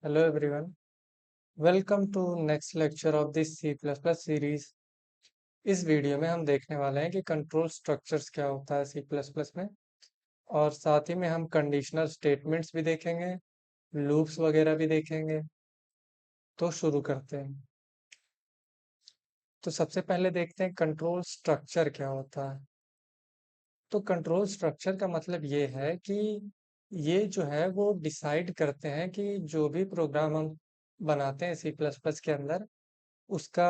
Hello everyone. Welcome to next lecture of this C++ series. इस video में हम देखने वाले हैं कि कंट्रोल स्ट्रक्चर्स क्या होता है C++ में और साथ ही में हम कंडीशनल स्टेटमेंट्स भी देखेंगे, लूप्स वगैरह भी देखेंगे। तो शुरू करते हैं। तो सबसे पहले देखते हैं कंट्रोल स्ट्रक्चर क्या होता है। तो कंट्रोल स्ट्रक्चर का मतलब ये है कि ये जो है वो डिसाइड करते हैं कि जो भी प्रोग्राम हम बनाते हैं C++ के अंदर उसका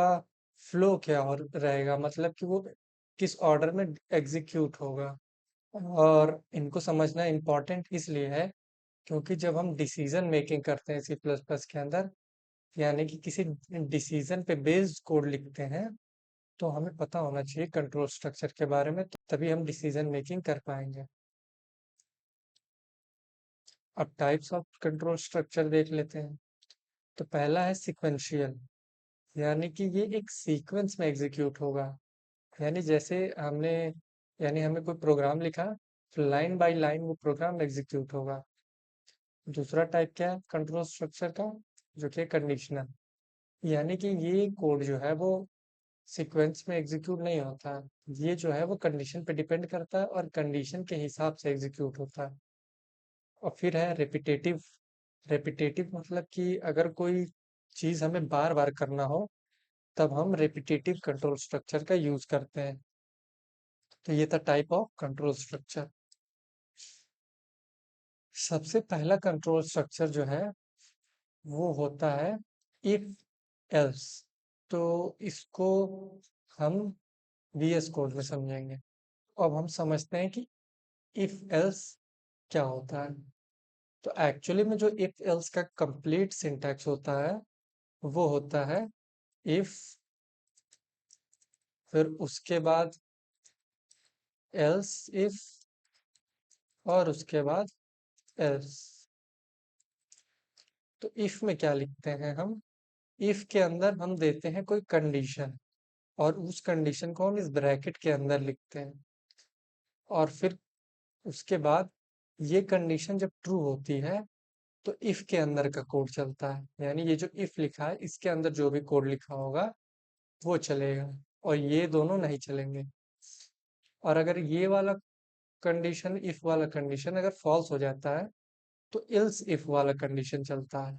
फ्लो क्या और रहेगा, मतलब कि वो किस ऑर्डर में एग्जीक्यूट होगा। और इनको समझना इम्पोर्टेंट इसलिए है क्योंकि जब हम डिसीजन मेकिंग करते हैं सी प्लस प्लस के अंदर, यानी कि किसी डिसीजन पे बेस्ड कोड लिखते हैं, तो हमें पता होना चाहिए कंट्रोल स्ट्रक्चर के बारे में, तो तभी हम डिसीजन मेकिंग कर पाएंगे। अब टाइप्स ऑफ कंट्रोल स्ट्रक्चर देख लेते हैं। तो पहला है सिक्वेंशियल, यानी कि ये एक सीक्वेंस में एग्जीक्यूट होगा। यानी जैसे हमने यानी हमें कोई प्रोग्राम लिखा तो लाइन बाय लाइन वो प्रोग्राम एग्जीक्यूट होगा। दूसरा टाइप क्या है कंट्रोल स्ट्रक्चर का, जो कि कंडीशनल, यानी कि ये कोड जो है वो सीक्वेंस में एग्जीक्यूट नहीं होता है। ये जो है वो कंडीशन पे डिपेंड करता है और कंडीशन के हिसाब से एग्जीक्यूट होता है। और फिर है रेपिटेटिव। रेपिटेटिव मतलब कि अगर कोई चीज हमें बार बार करना हो तब हम रेपिटेटिव कंट्रोल स्ट्रक्चर का यूज करते हैं। तो ये था टाइप ऑफ कंट्रोल स्ट्रक्चर। सबसे पहला कंट्रोल स्ट्रक्चर जो है वो होता है इफ एल्स। तो इसको हम VS कोड में समझेंगे। अब हम समझते हैं कि इफ एल्स क्या होता है। तो एक्चुअली में जो इफ एल्स का कंप्लीट सिंटैक्स होता है वो होता है इफ, फिर उसके बाद एल्स इफ, और उसके बाद एल्स। तो इफ में क्या लिखते हैं हम, इफ के अंदर हम देते हैं कोई कंडीशन और उस कंडीशन को हम इस ब्रैकेट के अंदर लिखते हैं। और फिर उसके बाद ये कंडीशन जब ट्रू होती है तो इफ के अंदर का कोड चलता है, यानी ये जो इफ लिखा है इसके अंदर जो भी कोड लिखा होगा वो चलेगा और ये दोनों नहीं चलेंगे। और अगर ये वाला कंडीशन, इफ वाला कंडीशन अगर फॉल्स हो जाता है तो इल्स इफ वाला कंडीशन चलता है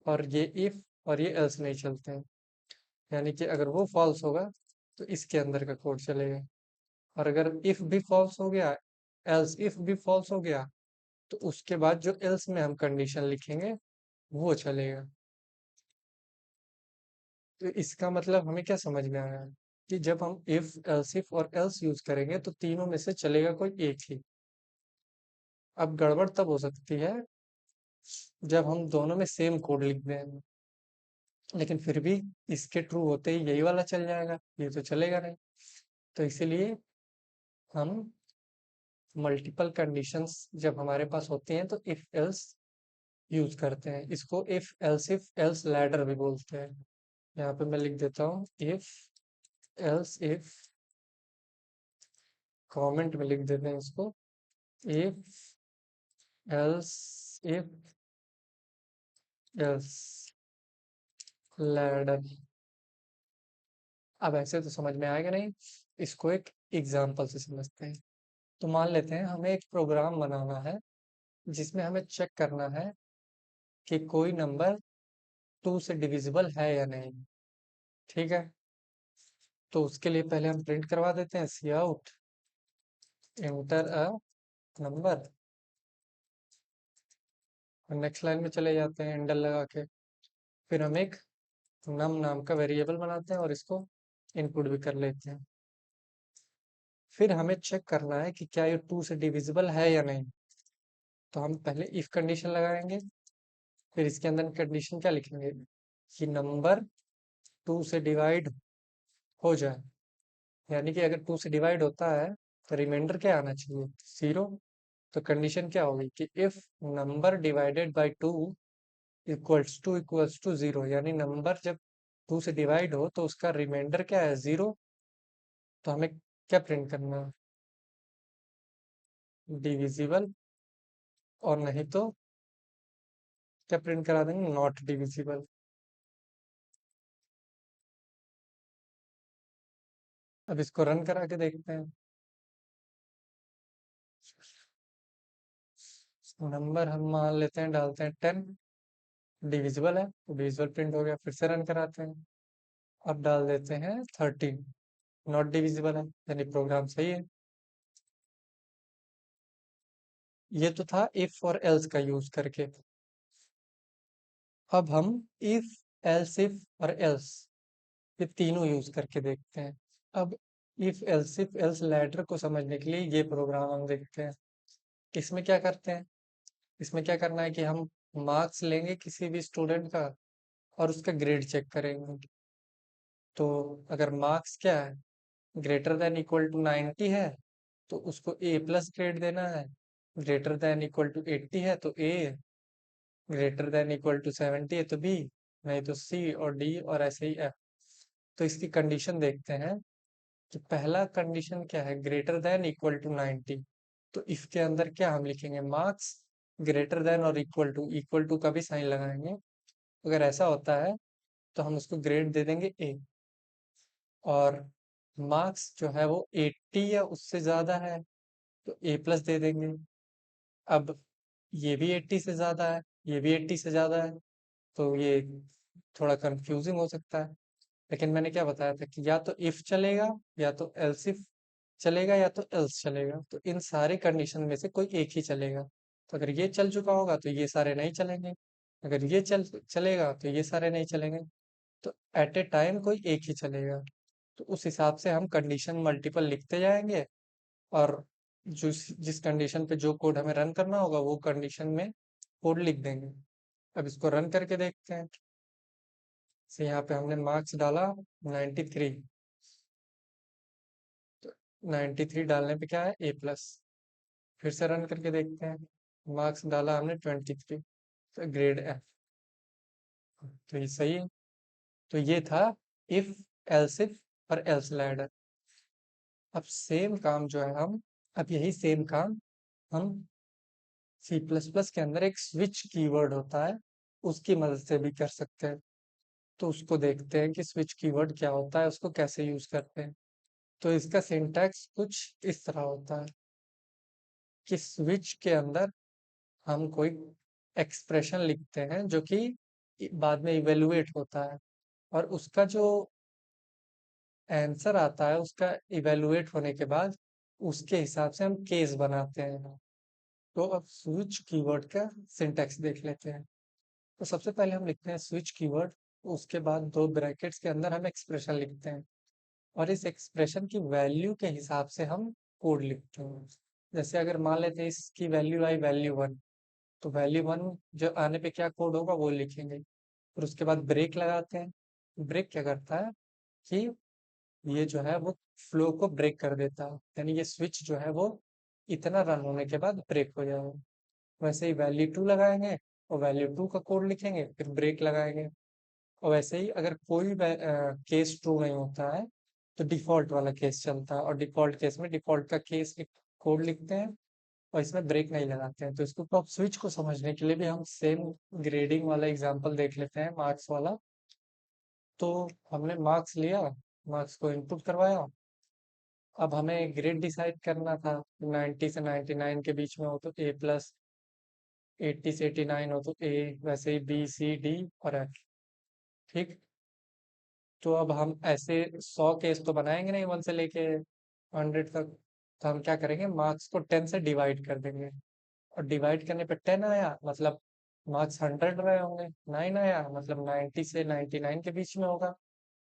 और ये इफ और ये एल्स नहीं चलते हैं। यानी कि अगर वो फॉल्स होगा तो इसके अंदर का कोड चलेगा। और अगर इफ भी फॉल्स हो गया, एल्स इफ भी फॉल्स हो गया, तो उसके बाद जो एल्स में हम कंडीशन लिखेंगे वो चलेगा। तो इसका मतलब हमें क्या समझ में आया कि जब हम इफ एल्स इफ और एल्स यूज करेंगे तो तीनों में से चलेगा कोई एक ही। अब गड़बड़ तब हो सकती है जब हम दोनों में सेम कोड लिख दें, लेकिन फिर भी इसके ट्रू होते ही यही वाला चल जाएगा, ये तो चलेगा नहीं। तो इसीलिए हम मल्टीपल कंडीशंस जब हमारे पास होती हैं तो इफ एल्स यूज करते हैं। इसको इफ एल्स लैडर भी बोलते हैं। यहाँ पे मैं लिख देता हूँ इफ एल्स इफ, कमेंट में लिख देते हैं इसको, if else if else ladder. अब ऐसे तो समझ में आएगा नहीं, इसको एक एग्जाम्पल से समझते हैं। तो मान लेते हैं हमें एक प्रोग्राम बनाना है जिसमें हमें चेक करना है कि कोई नंबर 2 से डिविजिबल है या नहीं। ठीक है, तो उसके लिए पहले हम प्रिंट करवा देते हैं सी आउट एंटर अ नंबर, और नेक्स्ट लाइन में चले जाते हैं एंडर लगा के। फिर हम एक नम नाम का वेरिएबल बनाते हैं और इसको इनपुट भी कर लेते हैं। फिर हमें चेक करना है कि क्या ये 2 से डिविजिबल है या नहीं। तो हम पहले इफ कंडीशन लगाएंगे, फिर इसके अंदर कंडीशन क्या लिखेंगे कि नंबर 2 से डिवाइड हो जाए। यानी कि अगर 2 से डिवाइड होता है तो रिमाइंडर क्या आना चाहिए, 0। तो कंडीशन क्या होगी कि if number divided by 2 equals to 0, यानी नंबर जब 2 से डिवाइड हो तो उसका रिमाइंडर क्या है, 0। तो हमें क्या प्रिंट करना है, डिविजिबल, और नहीं तो क्या प्रिंट करा देंगे, नॉट डिविजिबल। अब इसको रन करा के देखते हैं। नंबर हम मान लेते हैं, डालते हैं 10, डिविजिबल है तो डिविजिबल प्रिंट हो गया। फिर से रन कराते हैं। अब डाल देते हैं 13, नॉट डिविजिबल है, यानी प्रोग्राम सही है। ये तो था इफ और एल्स का यूज करके। अब हम इफ, एल्स इफ और एल्स, ये तीनों यूज करके देखते हैं। अब इफ एल्स लैडर को समझने के लिए ये प्रोग्राम हम देखते हैं। इसमें क्या करते हैं, इसमें क्या करना है कि हम मार्क्स लेंगे किसी भी स्टूडेंट का और उसका ग्रेड चेक करेंगे। तो अगर मार्क्स क्या है, ग्रेटर देन इक्वल टू 90 है तो उसको ए प्लस ग्रेड देना है। ग्रेटर देन इक्वल टू 80 है तो ए, ग्रेटर देन इक्वल टू 70 है तो बी, नहीं तो सी और डी और ऐसे ही एफ। तो इसकी कंडीशन देखते हैं कि पहला कंडीशन क्या है, ग्रेटर देन इक्वल टू 90। तो इफ के अंदर क्या हम लिखेंगे, मार्क्स ग्रेटर देन और इक्वल टू का भी साइन लगाएंगे। अगर ऐसा होता है तो हम उसको ग्रेड दे देंगे ए। और मार्क्स जो है वो 80 या उससे ज्यादा है तो ए प्लस दे देंगे। अब ये भी 80 से ज्यादा है, ये भी 80 से ज्यादा है, तो ये थोड़ा कंफ्यूजिंग हो सकता है। लेकिन मैंने क्या बताया था कि या तो इफ चलेगा, या तो एल्स इफ चलेगा, या तो एल्स चलेगा। तो इन सारी कंडीशन में से कोई एक ही चलेगा। तो अगर ये चल चुका होगा तो ये सारे नहीं चलेंगे, अगर ये चलेगा तो ये सारे नहीं चलेंगे। तो एट ए टाइम कोई एक ही चलेगा। तो उस हिसाब से हम कंडीशन मल्टीपल लिखते जाएंगे और जिस कंडीशन पे जो कोड हमें रन करना होगा वो कंडीशन में कोड लिख देंगे। अब इसको रन करके देखते हैं। से यहाँ पे हमने मार्क्स डाला 93, तो 93 डालने पे क्या है, ए प्लस। फिर से रन करके देखते हैं। मार्क्स डाला हमने 23, तो ग्रेड एफ। तो ये सही है। तो ये था इफ, एल्स इफ और एल्स लैडर। अब सेम काम जो है हम, अब यही सेम काम हम सी प्लस प्लस के अंदर एक स्विच कीवर्ड होता है उसकी मदद से भी कर सकते हैं। तो उसको देखते हैं कि स्विच कीवर्ड क्या होता है, उसको कैसे यूज करते हैं। तो इसका सिंटैक्स कुछ इस तरह होता है कि स्विच के अंदर हम कोई एक्सप्रेशन लिखते हैं जो कि बाद में इवेलुएट होता है, और उसका जो आंसर आता है उसका इवेलुएट होने के बाद उसके हिसाब से हम केस बनाते हैं। तो अब स्विच कीवर्ड का सिंटैक्स देख लेते हैं। तो सबसे पहले हम लिखते हैं स्विच कीवर्ड, उसके बाद दो ब्रैकेट्स के अंदर हम एक्सप्रेशन लिखते हैं, और इस एक्सप्रेशन की वैल्यू के हिसाब से हम कोड लिखते हैं। जैसे अगर मान लेते हैं इसकी वैल्यू आई वैल्यू 1, तो वैल्यू 1 जो आने पे क्या कोड होगा वो लिखेंगे। फिर उसके बाद ब्रेक लगाते हैं। ब्रेक क्या करता है कि ये जो है वो फ्लो को ब्रेक कर देता है, यानी ये स्विच जो है वो इतना रन होने के बाद ब्रेक हो जाएगा। वैसे ही वैल्यू 2 लगाएंगे और वैल्यू 2 का कोड लिखेंगे, फिर ब्रेक लगाएंगे। और वैसे ही अगर कोई केस ट्रू नहीं होता है तो डिफॉल्ट वाला केस चलता है, और डिफॉल्ट केस में डिफॉल्ट का केस कोड लिखते हैं और इसमें ब्रेक नहीं लगाते हैं। तो इसको तो अब स्विच को समझने के लिए भी हम सेम ग्रेडिंग वाला एग्जांपल देख लेते हैं, मार्क्स वाला। तो हमने मार्क्स लिया, मार्क्स को इनपुट करवाया। अब हमें ग्रेड डिसाइड करना था, 90 से 99 के बीच में हो तो ए प्लस, 80 से 89 हो तो ए, वैसे ही बी सी डी और एफ। ठीक। तो अब हम ऐसे 100 केस तो बनाएंगे नहीं 1 से लेके 100 तक। तो हम क्या करेंगे, मार्क्स को 10 से डिवाइड कर देंगे, और डिवाइड करने पे 10 आया मतलब मार्क्स 100 रहे होंगे। 9 आया मतलब 90 से 99 के बीच में होगा।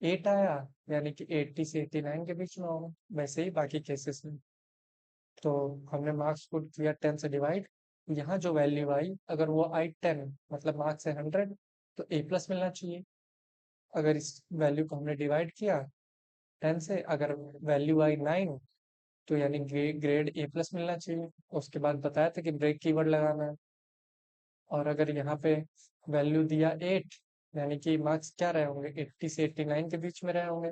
8 आया यानी कि 80 से 89 के बीच में होगा। वैसे ही बाकी केसेस में। तो हमने मार्क्स को किया 10 से डिवाइड। यहाँ जो वैल्यू आई, अगर वो आई 10 मतलब मार्क्स है 100, तो ए प्लस मिलना चाहिए। अगर इस वैल्यू को हमने डिवाइड किया 10 से, अगर वैल्यू आई 9, तो यानी ग्रेड ए प्लस मिलना चाहिए। उसके बाद बताया था कि ब्रेक कीवर्ड लगाना है। और अगर यहाँ पे वैल्यू दिया 8, यानी कि मार्क्स क्या रहे होंगे, 80 से 89 के बीच में रहे होंगे,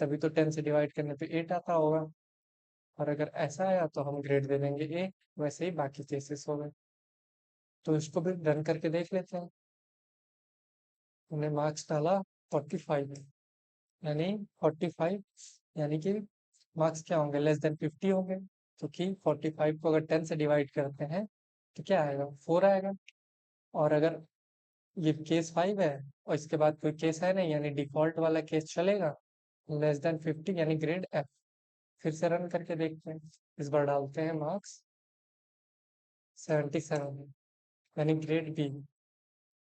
तभी तो 10 से डिवाइड करने पे 8 आता होगा। और अगर ऐसा आया तो हम ग्रेड दे देंगे ए। वैसे ही बाकी केसेस हो गए। तो इसको भी रन करके देख लेते हैं। हमने मार्क्स डाला 45, यानी 45 यानी कि मार्क्स क्या होंगे, लेस देन 50 होंगे, क्योंकि 45 को अगर 10 से डिवाइड करते हैं तो क्या आएगा, 4 आएगा। और अगर ये केस 5 है और इसके बाद कोई केस है नहीं, यानी डिफॉल्ट वाला केस चलेगा, लेस देन 50 यानी ग्रेड एफ। फिर से रन करके देखते हैं, इस बार डालते हैं मार्क्स 77 यानी ग्रेड बी।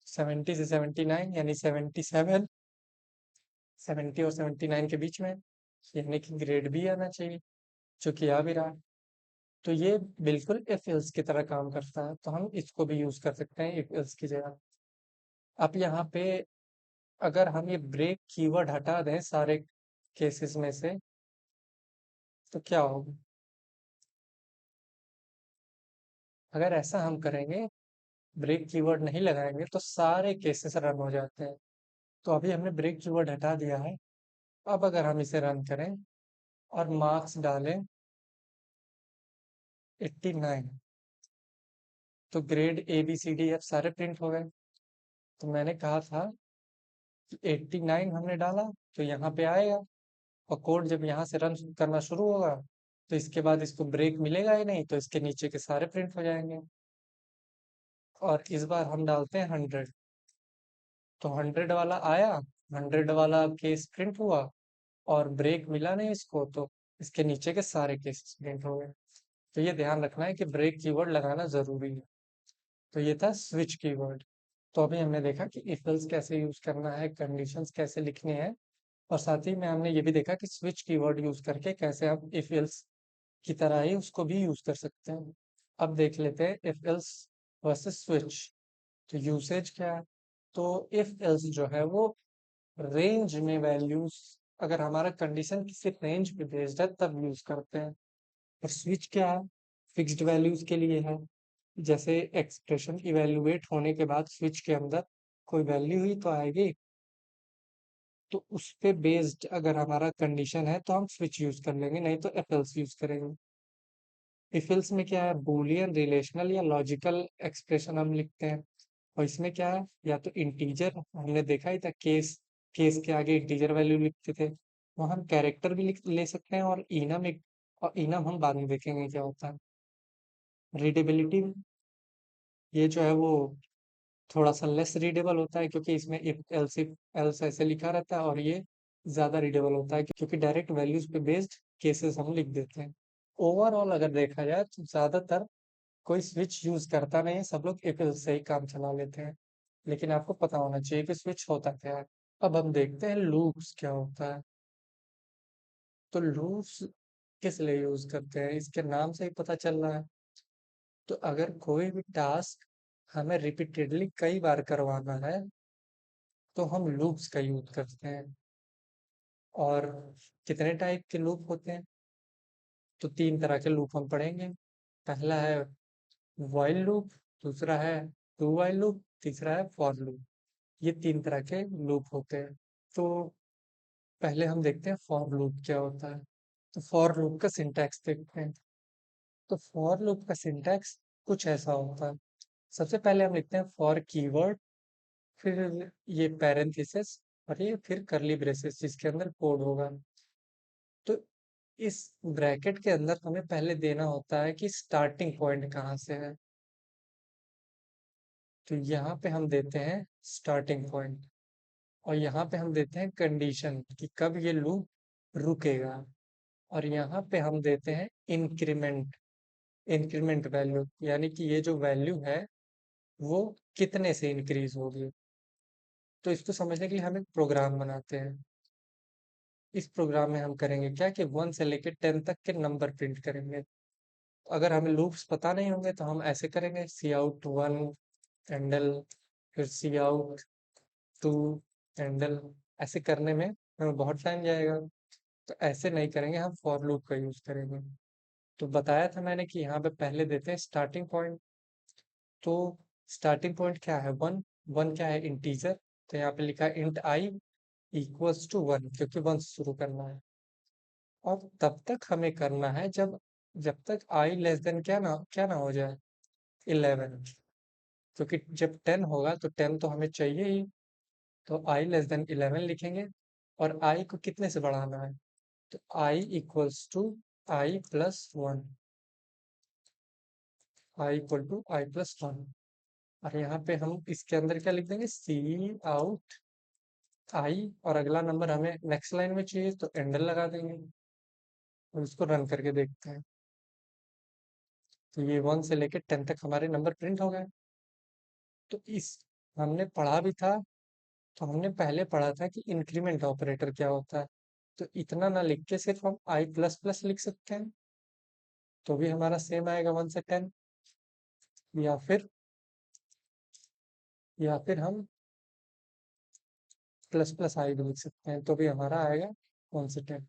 70 से 79 यानी 77, 70 और 79 के बीच में, यानी कि ग्रेड बी आना चाहिए, जो कि आ भी रहा है। तो ये बिल्कुल इफ एल्स की तरह काम करता है, तो हम इसको भी यूज कर सकते हैं इफ एल्स की जगह। अब यहाँ पे अगर हम ये ब्रेक कीवर्ड हटा दें सारे केसेस में से, तो क्या होगा, अगर ऐसा हम करेंगे, ब्रेक कीवर्ड नहीं लगाएंगे तो सारे केसेस रन हो जाते हैं। तो अभी हमने ब्रेक कीवर्ड हटा दिया है। अब अगर हम इसे रन करें और मार्क्स डालें 89, तो grade A B C D F सारे प्रिंट हो गए। तो मैंने कहा था कि 89 हमने डाला तो यहाँ पे आएगा, और कोड जब यहाँ से रन करना शुरू होगा तो इसके बाद इसको ब्रेक मिलेगा ही नहीं, तो इसके नीचे के सारे प्रिंट हो जाएंगे। और इस बार हम डालते हैं 100, तो 100 वाला आया, 100 वाला केस प्रिंट हुआ, और ब्रेक मिला नहीं इसको, तो इसके नीचे के सारे केसेस प्रिंट हो गए। तो ये ध्यान रखना है कि ब्रेक कीवर्ड लगाना जरूरी है। तो ये था स्विच कीवर्ड। तो अभी हमने देखा कि इफ एल्स कैसे यूज करना है, कंडीशंस कैसे लिखने हैं, और साथ ही में हमने ये भी देखा कि स्विच कीवर्ड यूज करके कैसे हम इफ एल्स की तरह ही उसको भी यूज कर सकते हैं। अब देख लेते हैं इफ एल्स वर्सेस स्विच। तो यूसेज क्या है, तो इफ एल्स जो है वो रेंज में वैल्यूज, अगर हमारा कंडीशन किसी रेंज पे बेस्ड है तब यूज करते हैं। और स्विच क्या है, फिक्स्ड वैल्यूज के लिए है। जैसे एक्सप्रेशन इवेल्युएट होने के बाद स्विच के अंदर कोई वैल्यू ही तो आएगी, तो उस पे बेस्ड अगर हमारा कंडीशन है तो हम स्विच यूज कर लेंगे, नहीं तो एफ एल्स यूज करेंगे। इफ एल्स में क्या है, बूलियन, रिलेशनल या लॉजिकल एक्सप्रेशन हम लिखते हैं। और इसमें क्या है, या तो इंटीजर, हमने देखा ही था केस, केस के आगे इंटीजर वैल्यू लिखते थे, वहाँ हम कैरेक्टर भी ले सकते हैं, और इनम एक, और इनम हम बाद में देखेंगे क्या होता है। रीडेबिलिटी, ये जो है वो थोड़ा सा लेस रीडेबल होता है, क्योंकि इसमें इफ एल्स ऐसे लिखा रहता है, और ये ज्यादा रीडेबल होता है क्योंकि डायरेक्ट वैल्यूज पे बेस्ड केसेस हम लिख देते हैं। ओवरऑल अगर देखा जाए तो ज्यादातर कोई स्विच यूज करता नहीं है, सब लोग इफ एल्स से ही काम चला लेते हैं। लेकिन आपको पता होना चाहिए कि स्विच होता क्या है। अब हम देखते हैं लूप्स क्या होता है। तो लूप्स किस लिए यूज करते हैं, इसके नाम से ही पता चल रहा है। तो अगर कोई भी टास्क हमें रिपीटेडली कई बार करवाना है, तो हम लूप्स का यूज करते हैं। और कितने टाइप के लूप होते हैं, तो 3 तरह के लूप हम पढ़ेंगे। पहला है व्हाइल लूप, दूसरा है डू व्हाइल लूप, तीसरा है फॉर लूप। ये 3 तरह के लूप होते हैं। तो पहले हम देखते हैं फॉर लूप क्या होता है। तो फॉर लूप का सिंटैक्स देखते हैं। तो फॉर लूप का सिंटैक्स कुछ ऐसा होता है। सबसे पहले हम लिखते हैं फॉर कीवर्ड, फिर ये पैरेंथेसिस, और ये फिर करली ब्रेसेस जिसके अंदर कोड होगा। तो इस ब्रैकेट के अंदर हमें पहले देना होता है कि स्टार्टिंग पॉइंट कहाँ से है। तो यहाँ पे हम देते हैं स्टार्टिंग पॉइंट, और यहाँ पे हम देते हैं कंडीशन कि कब ये लूप रुकेगा। और यहाँ पे हम देते हैं इंक्रीमेंट, इंक्रीमेंट वैल्यू, यानी कि ये जो वैल्यू है वो कितने से इंक्रीज होगी। तो इसको समझने के लिए हम एक प्रोग्राम बनाते हैं। इस प्रोग्राम में हम करेंगे क्या कि 1 से लेकर 10 तक के नंबर प्रिंट करेंगे। अगर हमें लूप्स पता नहीं होंगे तो हम ऐसे करेंगे, सी आउट 1 हैंडल, फिर सी आउट 2 हैंडल। ऐसे करने में हमें बहुत टाइम जाएगा, तो ऐसे नहीं करेंगे, हम फॉर लूप का यूज करेंगे। तो बताया था मैंने कि यहाँ पे पहले देते हैं स्टार्टिंग पॉइंट। तो स्टार्टिंग पॉइंट क्या है, 1। 1 क्या है, इंटीजर। तो यहाँ पे लिखा है इंट आई इक्वल्स टू 1, क्योंकि 1 से शुरू करना है। और तब तक हमें करना है जब जब तक आई लेस देन क्या ना हो जाए, 11। क्योंकि जब 10 होगा तो 10 तो हमें चाहिए ही। तो i लेस देन 11 लिखेंगे और i को कितने से बढ़ाना है, तो i equals to i plus one, i equal to i plus one. और यहाँ पे हम इसके अंदर क्या लिख देंगे, सी आउट आई, और अगला नंबर हमें नेक्स्ट लाइन में चाहिए तो एंडर लगा देंगे और इसको रन करके देखते हैं। तो ये 1 से लेकर 10 तक हमारे नंबर प्रिंट हो गए। तो इस हमने पढ़ा भी था, तो हमने पहले पढ़ा था कि इंक्रीमेंट ऑपरेटर क्या होता है। तो इतना ना लिख के सिर्फ हम आई प्लस प्लस लिख सकते हैं, तो भी हमारा सेम आएगा 1 से 10। या फिर हम प्लस प्लस आई भी लिख सकते हैं, तो भी हमारा आएगा 1 से 10।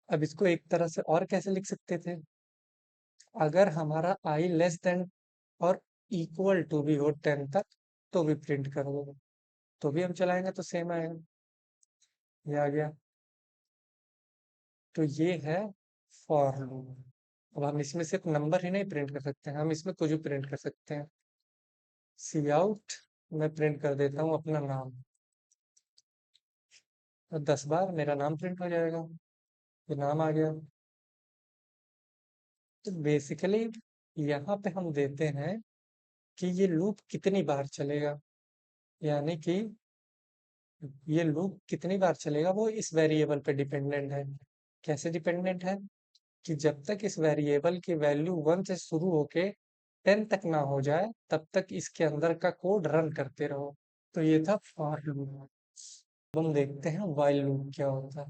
अब इसको एक तरह से और कैसे लिख सकते थे, अगर हमारा आई लेस देन और इक्वल टू भी हो 10 तक, तो भी प्रिंट कर दो, तो भी हम चलाएंगे तो सेम आएगा। ये आ गया। तो ये है फॉर लूप। अब हम इसमें सिर्फ नंबर ही नहीं प्रिंट कर सकते हैं, हम इसमें कुछ भी प्रिंट कर सकते हैं। सी आउट मैं प्रिंट कर देता हूँ अपना नाम, और 10 बार मेरा नाम प्रिंट हो जाएगा। ये नाम आ गया। तो बेसिकली यहाँ पे हम देते हैं कि ये लूप कितनी बार चलेगा, यानी कि ये लूप कितनी बार चलेगा वो इस वेरिएबल पे डिपेंडेंट है। कैसे डिपेंडेंट है, कि जब तक इस वेरिएबल की वैल्यू 1 से शुरू होके 10 तक ना हो जाए, तब तक इसके अंदर का कोड रन करते रहो। तो ये था फॉर लूप। अब हम देखते हैं व्हाइल लूप क्या होता है।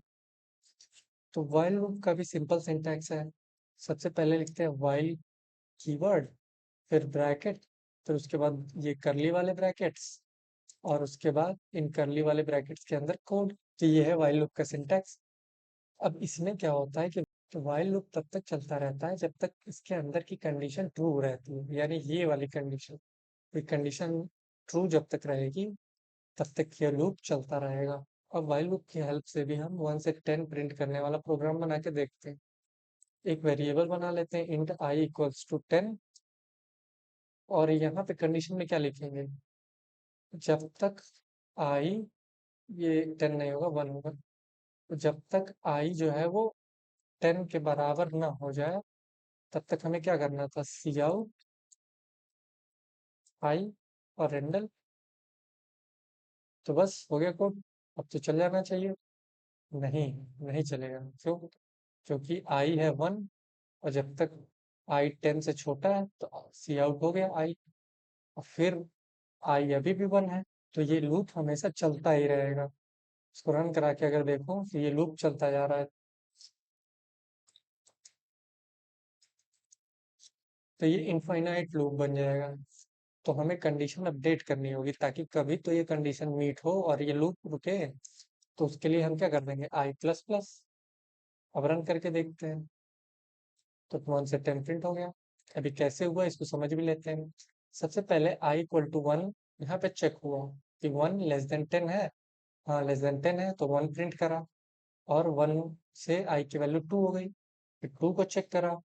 तो व्हाइल लूप का भी सिंपल सिंटैक्स है। सबसे पहले लिखते हैं व्हाइल कीवर्ड, फिर ब्रैकेट, फिर उसके बाद ये करली वाले ब्रैकेट्स, और उसके बाद इन करली वाले ब्रैकेट्स के अंदर कोड। तो ये है व्हाइल लूप का सिंटैक्स। अब इसमें क्या होता है कि व्हाइल लूप तब तक चलता रहता है जब तक इसके अंदर की कंडीशन ट्रू रहती है, यानी ये वाली कंडीशन, ये कंडीशन ट्रू जब तक रहेगी तब तक ये लूप चलता रहेगा। अब व्हाइल लूप की हेल्प से भी हम 1 से 10 प्रिंट करने वाला प्रोग्राम बना के देखते हैं। एक वेरिएबल बना लेते हैं इंट आई इक्वल्स टू 10, और यहाँ पे कंडीशन में क्या लिखेंगे, जब तक आई, ये 10 नहीं होगा 1 होगा, तो जब तक आई जो है वो 10 के बराबर ना हो जाए तब तक हमें क्या करना था, सी आउट आई और रेंडल। तो बस हो गया कोड। अब तो चल जाना चाहिए। नहीं, नहीं चलेगा। क्यों, क्योंकि आई है 1, और जब तक आई 10 से छोटा है तो सी आउट हो गया आई, और फिर आई अभी भी 1 है। तो ये लूप हमेशा चलता ही रहेगा। इसको रन करा के अगर देखो तो ये लूप चलता जा रहा है। तो ये इनफाइनाइट लूप बन जाएगा। तो हमें कंडीशन अपडेट करनी होगी ताकि कभी तो ये कंडीशन मीट हो और ये लूप रुके। तो उसके लिए हम क्या कर देंगे, आई प्लस प्लस। अब रन करके देखते हैं। तो 1 से 10 प्रिंट हो गया। अभी कैसे हुआ इसको समझ भी लेते हैं। सबसे पहले आई इक्वल टू 1 यहाँ पे चेक हुआ कि 1 लेस देन 10 है। हाँ लेस देन 10 है तो 1 प्रिंट करा, और 1 से आई की वैल्यू 2 हो गई। फिर 2 को चेक करा,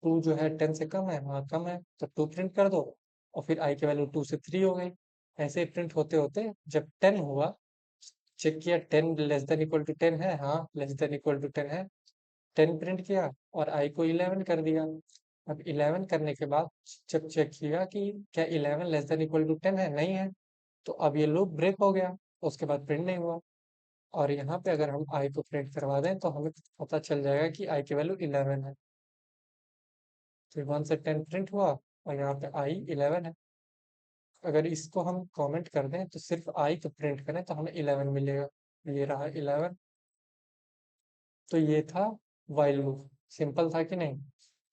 2 जो है 10 से कम है, हाँ कम है, तो 2 प्रिंट कर दो। और फिर आई की वैल्यू 2 से 3 हो गई। ऐसे ही प्रिंट होते होते जब 10 हुआ, चेक किया 10 लेस देन इक्वल टू 10 है, हाँ लेस देन इक्वल टू 10 है, 10 प्रिंट किया और आई को 11 कर दिया। अब 11 करने के बाद जब चेक किया कि क्या 11 लेस देन इक्वल टू 10 है, नहीं है, तो अब ये लूप ब्रेक हो गया। उसके बाद प्रिंट नहीं हुआ। और यहाँ पे अगर हम आई को प्रिंट करवा दें तो हमें पता चल जाएगा कि आई की वैल्यू 11 है। तो 1 से 10 प्रिंट हुआ और यहाँ पे आई 11 है। अगर इसको हम कमेंट कर दें तो सिर्फ आई को प्रिंट करें तो हमें 11 मिलेगा। ये रहा 11। तो ये था व्हाइल लूप। सिंपल था कि नहीं।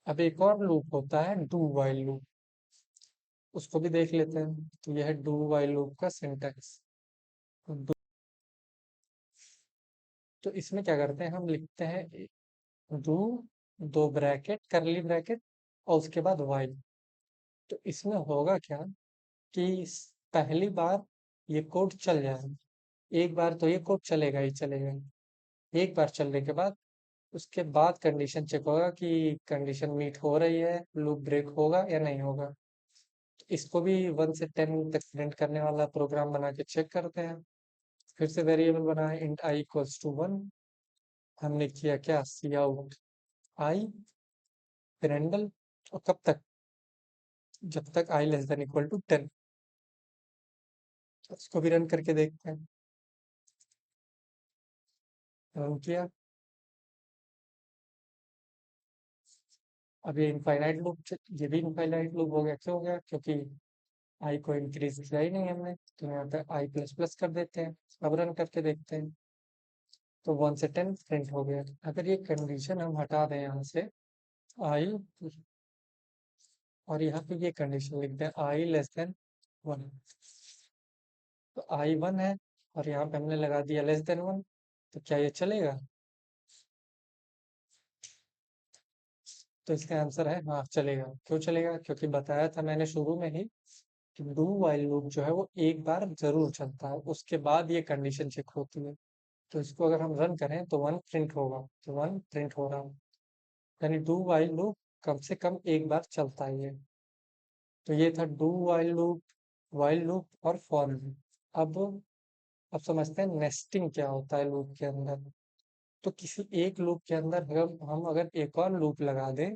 अब एक और लूप होता है डू व्हाइल लूप, उसको भी देख लेते हैं। तो यह है डू व्हाइल लूप का सिंटैक्स। तो इसमें क्या करते हैं, हम लिखते हैं डू, दो ब्रैकेट करली ब्रैकेट, और उसके बाद व्हाइल। तो इसमें होगा क्या कि पहली बार ये कोड चल जाएगा, एक बार तो ये कोड चलेगा ही चलेगा। एक बार चलने के बाद उसके बाद कंडीशन चेक होगा कि कंडीशन मीट हो रही है, लूप ब्रेक होगा या नहीं होगा। इसको भी 1 से 10 तक प्रिंट करने वाला प्रोग्राम बना के चेक करते हैं। फिर से वेरिएबल बनाए इंट आई इक्वल्स टू 1। हमने किया क्या, सी आउट आई पेरेंडल, और कब तक, जब तक आई लेस देन इक्वल टू 10। इसको भी रन करके देखते हैं। रन किया। अब ये इनफाइनाइट लूप, ये भी इनफाइनाइट लूप हो गया। क्यों हो गया, क्योंकि आई को इंक्रीज किया ही नहीं हमने, तो यहाँ पे आई प्लस प्लस कर देते हैं। अब रन करके देखते हैं, तो 1 से 10 प्रिंट हो गया। अगर ये कंडीशन हम हटा दें यहाँ से, आई, और यहाँ पे ये कंडीशन लिख दें आई लेस देन 1, तो आई 1 है और यहाँ पे हमने लगा दिया लेस देन 1, तो क्या ये चलेगा? तो इसका आंसर है हाँ चलेगा। क्यों चलेगा? क्योंकि बताया था मैंने शुरू में ही कि डू वाइल लूप जो है वो एक बार जरूर चलता है, उसके बाद ये कंडीशन चेक होती है। तो इसको अगर हम रन करें तो 1 प्रिंट होगा, तो 1 प्रिंट हो रहा है, यानी डू वाइल लूप कम से कम एक बार चलता ही है। तो ये था डू वाइल लूप और फॉर लूप। अब अब समझते हैं नेस्टिंग क्या होता है लूप के अंदर। तो किसी एक लूप के अंदर हम अगर एक और लूप लगा दें,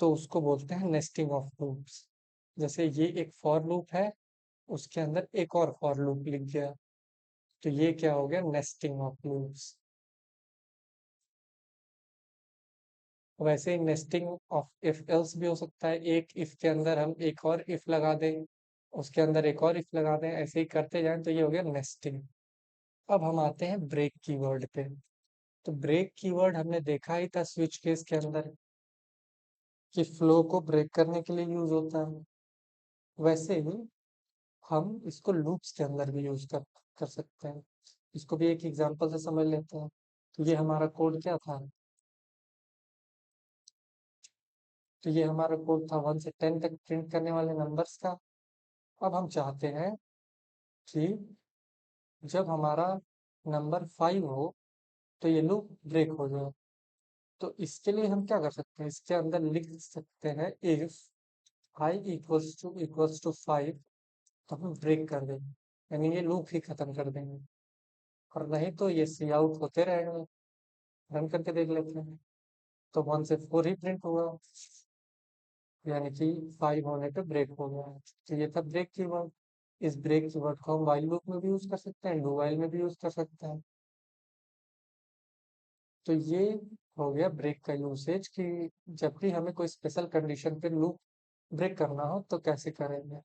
तो उसको बोलते हैं नेस्टिंग ऑफ लूप्स। जैसे ये एक फॉर लूप है, उसके अंदर एक और फॉर लूप लिख गया, तो ये क्या हो गया, नेस्टिंग ऑफ लूप्स। वैसे ही नेस्टिंग ऑफ इफ एल्स भी हो सकता है, एक इफ के अंदर हम एक और इफ लगा दें, उसके अंदर एक और इफ लगा दें, ऐसे ही करते जाएं, तो ये हो गया नेस्टिंग। अब हम आते हैं ब्रेक कीवर्ड पे। तो ब्रेक कीवर्ड हमने देखा ही था स्विच केस के अंदर, कि फ्लो को ब्रेक करने के लिए यूज होता है। वैसे ही हम इसको लूप्स के अंदर भी यूज कर सकते हैं। इसको भी एक एग्जांपल से समझ लेते हैं। तो ये हमारा कोड क्या था, तो ये हमारा कोड था 1 से 10 तक प्रिंट करने वाले नंबर्स का। अब हम चाहते हैं कि जब हमारा नंबर 5 हो तो ये लूप ब्रेक हो जाए। तो इसके लिए हम क्या कर सकते हैं, इसके अंदर लिख सकते हैं इफ आई इक्वल्स टू 5, तो हम ब्रेक कर देंगे, यानी ये लूप ही खत्म कर देंगे। और नहीं तो ये सी आउट होते रहेंगे। रन करके देख लेते हैं, तो 1 से 4 ही प्रिंट हुआ, यानी कि 5 होने पे ब्रेक हो गया है। तो ये था ब्रेक कीवर्ड। इस ब्रेक कीवर्ड को हम व्हाइल लूप में भी यूज कर सकते हैं, डू व्हाइल में भी यूज कर सकते हैं। तो ये हो गया ब्रेक का यूसेज, कि जब भी हमें कोई स्पेशल कंडीशन पे लूप ब्रेक करना हो तो कैसे करेंगे।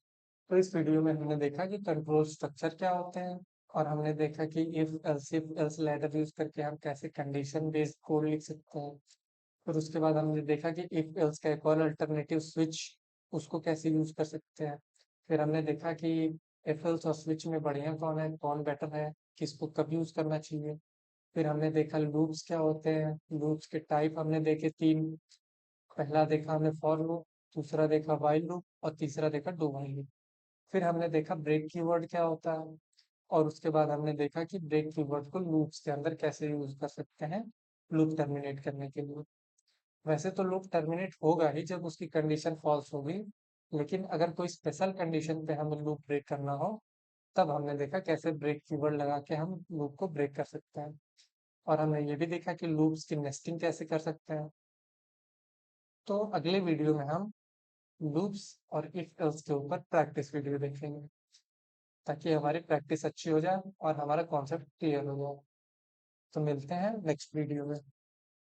तो इस वीडियो में हमने देखा कि कंट्रोल स्ट्रक्चर क्या होते हैं, और हमने देखा कि इफ एल्स लैडर यूज करके हम कैसे कंडीशन बेस्ड कोड लिख सकते हैं। फिर उसके बाद हमने देखा कि इफ एल्स का एक और अल्टरनेटिव स्विच, उसको कैसे यूज कर सकते हैं। फिर हमने देखा कि इफ एल्स और स्विच में बढ़िया कौन है, कौन बेटर है, किसको कब यूज करना चाहिए। फिर हमने देखा लूप्स क्या होते हैं, लूप्स के टाइप हमने देखे 3। पहला देखा हमने फॉर लूप, दूसरा देखा व्हाइल लूप, और तीसरा देखा डू व्हाइल लूप। फिर हमने देखा ब्रेक कीवर्ड क्या होता है, और उसके बाद हमने देखा कि ब्रेक कीवर्ड को लूप्स के अंदर कैसे यूज कर सकते हैं लूप टर्मिनेट करने के लिए। वैसे तो लूप टर्मिनेट होगा ही जब उसकी कंडीशन फॉल्स होगी, लेकिन अगर कोई स्पेशल कंडीशन पे हमें लूप ब्रेक करना हो, तब हमने देखा कैसे ब्रेक कीवर्ड लगा के हम लूप को ब्रेक कर सकते हैं। और हमने ये भी देखा कि लूप्स की नेस्टिंग कैसे कर सकते हैं। तो अगले वीडियो में हम लूप्स और इफ एल्स के ऊपर प्रैक्टिस वीडियो देखेंगे, ताकि हमारी प्रैक्टिस अच्छी हो जाए और हमारा कॉन्सेप्ट क्लियर हो जाए। तो मिलते हैं नेक्स्ट वीडियो में।